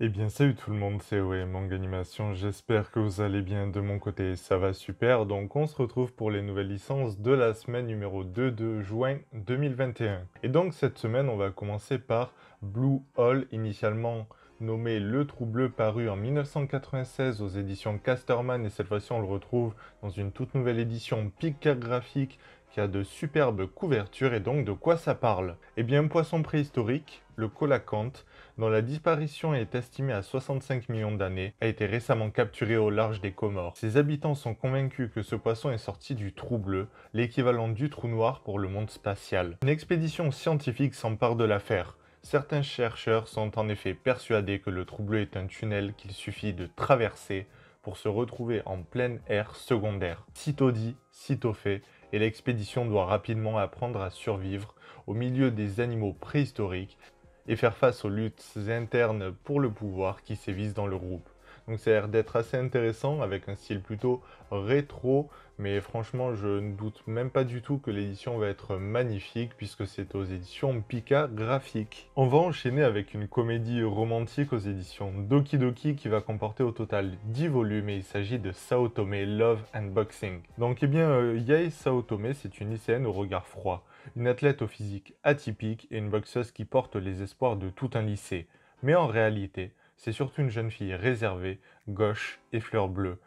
Eh bien salut tout le monde, c'est OE Manga Animation, j'espère que vous allez bien de mon côté, ça va super. Donc on se retrouve pour les nouvelles licences de la semaine numéro 2 de juin 2021. Et donc cette semaine on va commencer par Blue Hole, initialement nommé Le Trou Bleu, paru en 1996 aux éditions Casterman, et cette fois-ci on le retrouve dans une toute nouvelle édition Pika graphique qui a de superbes couvertures. Et donc de quoi ça parle? Eh bien un poisson préhistorique, le colacanthe, dont la disparition est estimée à 65 millions d'années, a été récemment capturé au large des Comores. Ses habitants sont convaincus que ce poisson est sorti du trou bleu, l'équivalent du trou noir pour le monde spatial. Une expédition scientifique s'empare de l'affaire. Certains chercheurs sont en effet persuadés que le trou bleu est un tunnel qu'il suffit de traverser pour se retrouver en plein air secondaire. Sitôt dit, sitôt fait, et l'expédition doit rapidement apprendre à survivre au milieu des animaux préhistoriques et faire face aux luttes internes pour le pouvoir qui sévissent dans le groupe. Donc ça a l'air d'être assez intéressant avec un style plutôt rétro, mais franchement je ne doute même pas du tout que l'édition va être magnifique puisque c'est aux éditions Pika Graphique. On va enchaîner avec une comédie romantique aux éditions Doki Doki qui va comporter au total 10 volumes, et il s'agit de Saotome Love and Boxing. Donc Yae Saotome, c'est une lycéenne au regard froid, une athlète au physique atypique et une boxeuse qui porte les espoirs de tout un lycée. Mais en réalité, c'est surtout une jeune fille réservée, gauche et fleur bleue.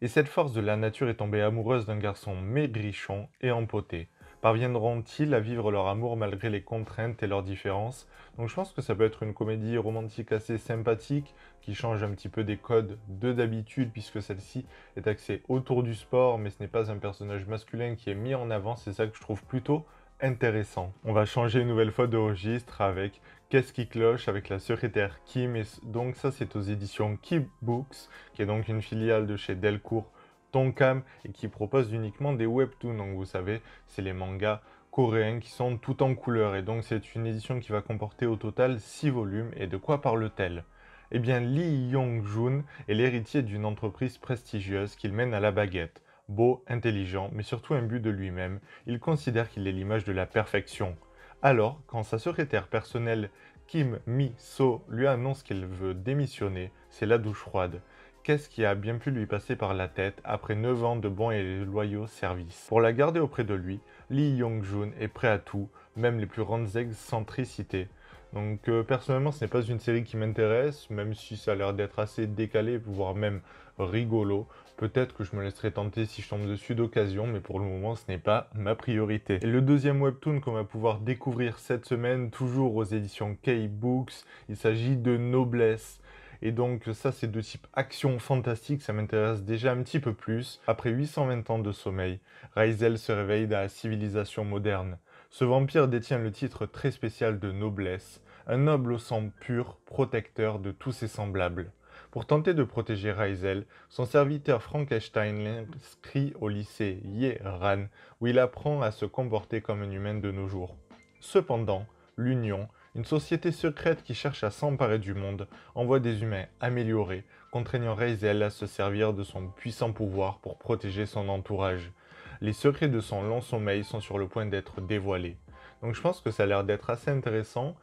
Et cette force de la nature est tombée amoureuse d'un garçon maigrichon et empoté. Parviendront-ils à vivre leur amour malgré les contraintes et leurs différences? Donc je pense que ça peut être une comédie romantique assez sympathique, qui change un petit peu des codes de d'habitude, puisque celle-ci est axée autour du sport, mais ce n'est pas un personnage masculin qui est mis en avant, c'est ça que je trouve plutôt intéressant. On va changer une nouvelle fois de registre avec Qu'est-ce qui cloche avec la secrétaire Kim, et donc ça c'est aux éditions Keep Books, qui est donc une filiale de chez Delcourt Tonkam et qui propose uniquement des webtoons. Donc vous savez, c'est les mangas coréens qui sont tout en couleur, et donc c'est une édition qui va comporter au total 6 volumes. Et de quoi parle-t-elle? Eh bien, Lee Yong-jun est l'héritier d'une entreprise prestigieuse qu'il mène à la baguette. Beau, intelligent, mais surtout imbu de lui-même, il considère qu'il est l'image de la perfection. Alors, quand sa secrétaire personnelle Kim Mi-so lui annonce qu'elle veut démissionner, c'est la douche froide. Qu'est-ce qui a bien pu lui passer par la tête après 9 ans de bons et loyaux services? Pour la garder auprès de lui, Lee Yong-jun est prêt à tout, même les plus grandes excentricités. Donc personnellement, ce n'est pas une série qui m'intéresse, même si ça a l'air d'être assez décalé, voire même rigolo. Peut-être que je me laisserai tenter si je tombe dessus d'occasion, mais pour le moment, ce n'est pas ma priorité. Et le deuxième webtoon qu'on va pouvoir découvrir cette semaine, toujours aux éditions K-Books, il s'agit de Noblesse. Et donc ça, c'est de type action fantastique, ça m'intéresse déjà un petit peu plus. Après 820 ans de sommeil, Raizel se réveille dans la civilisation moderne. Ce vampire détient le titre très spécial de noblesse, un noble au sang pur, protecteur de tous ses semblables. Pour tenter de protéger Raizel, son serviteur Frankenstein l'inscrit au lycée Yeran, où il apprend à se comporter comme un humain de nos jours. Cependant, l'Union, une société secrète qui cherche à s'emparer du monde, envoie des humains améliorés, contraignant Raizel à se servir de son puissant pouvoir pour protéger son entourage. Les secrets de son long sommeil sont sur le point d'être dévoilés. Donc je pense que ça a l'air d'être assez intéressant.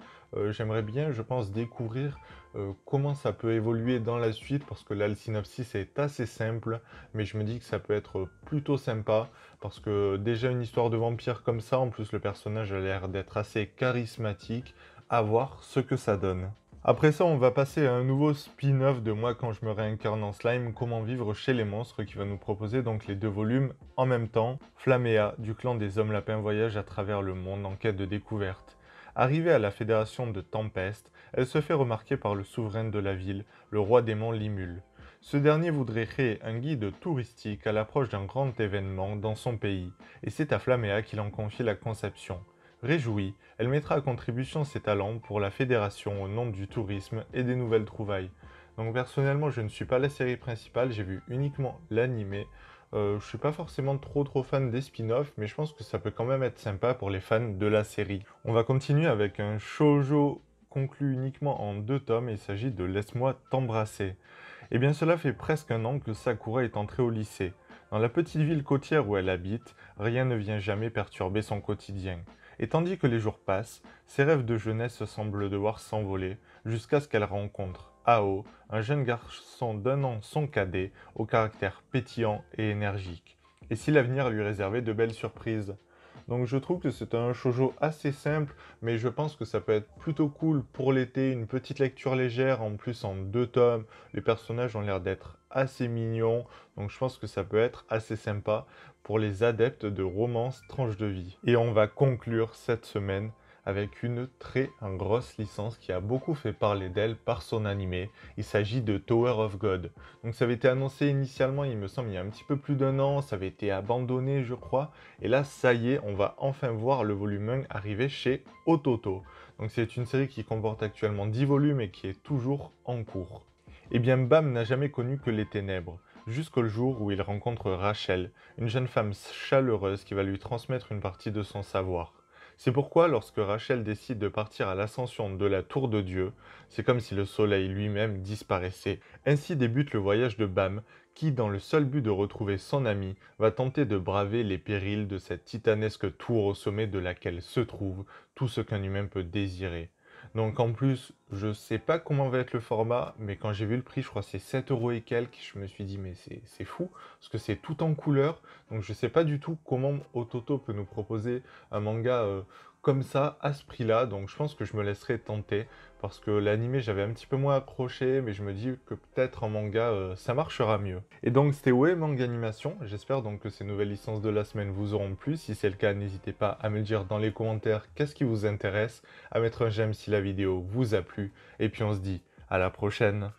J'aimerais bien, je pense, découvrir comment ça peut évoluer dans la suite, parce que là, le synopsis est assez simple, mais je me dis que ça peut être plutôt sympa, parce que déjà une histoire de vampire comme ça, en plus le personnage a l'air d'être assez charismatique, à voir ce que ça donne. Après ça, on va passer à un nouveau spin-off de Moi quand je me réincarne en slime, Comment vivre chez les monstres, qui va nous proposer donc les deux volumes en même temps. Flaméa, du clan des hommes lapins, voyage à travers le monde en quête de découverte. Arrivée à la fédération de Tempest, elle se fait remarquer par le souverain de la ville, le roi démon Limul. Ce dernier voudrait créer un guide touristique à l'approche d'un grand événement dans son pays, et c'est à Flaméa qu'il en confie la conception. Réjouie, elle mettra à contribution ses talents pour la fédération au nom du tourisme et des nouvelles trouvailles. Donc personnellement, je ne suis pas la série principale, j'ai vu uniquement l'animé. Je suis pas forcément trop fan des spin-offs, mais je pense que ça peut quand même être sympa pour les fans de la série. On va continuer avec un shoujo conclu uniquement en 2 tomes, et il s'agit de Laisse-moi t'embrasser. Eh bien cela fait presque un an que Sakura est entrée au lycée. Dans la petite ville côtière où elle habite, rien ne vient jamais perturber son quotidien. Et tandis que les jours passent, ses rêves de jeunesse semblent devoir s'envoler, jusqu'à ce qu'elle rencontre Ao, un jeune garçon d'1 an son cadet, au caractère pétillant et énergique. Et si l'avenir lui réservait de belles surprises? Donc je trouve que c'est un shoujo assez simple, mais je pense que ça peut être plutôt cool pour l'été, une petite lecture légère, en plus en 2 tomes. Les personnages ont l'air d'être assez mignons, donc je pense que ça peut être assez sympa pour les adeptes de romance tranche de vie. Et on va conclure cette semaine avec une très grosse licence qui a beaucoup fait parler d'elle par son animé. Il s'agit de Tower of God. Donc ça avait été annoncé initialement, il me semble, il y a un petit peu plus d'1 an, ça avait été abandonné, je crois. Et là, ça y est, on va enfin voir le volume 1 arriver chez Ototo. Donc c'est une série qui comporte actuellement 10 volumes et qui est toujours en cours. Eh bien, Bam n'a jamais connu que les ténèbres, jusqu'au jour où il rencontre Rachel, une jeune femme chaleureuse qui va lui transmettre une partie de son savoir. C'est pourquoi, lorsque Rachel décide de partir à l'ascension de la Tour de Dieu, c'est comme si le soleil lui-même disparaissait. Ainsi débute le voyage de Bam, qui, dans le seul but de retrouver son ami, va tenter de braver les périls de cette titanesque tour au sommet de laquelle se trouve tout ce qu'un humain peut désirer. Donc en plus, je sais pas comment va être le format, mais quand j'ai vu le prix, je crois que c'est 7 euros et quelques, je me suis dit mais c'est fou, parce que c'est tout en couleur, donc je sais pas du tout comment Ototo peut nous proposer un manga comme ça, à ce prix-là, donc je pense que je me laisserai tenter, parce que l'animé j'avais un petit peu moins accroché, mais je me dis que peut-être en manga ça marchera mieux. Et donc c'était Ouais Manga Animation, j'espère donc que ces nouvelles licences de la semaine vous auront plu, si c'est le cas n'hésitez pas à me le dire dans les commentaires qu'est-ce qui vous intéresse, à mettre un j'aime si la vidéo vous a plu, et puis on se dit à la prochaine.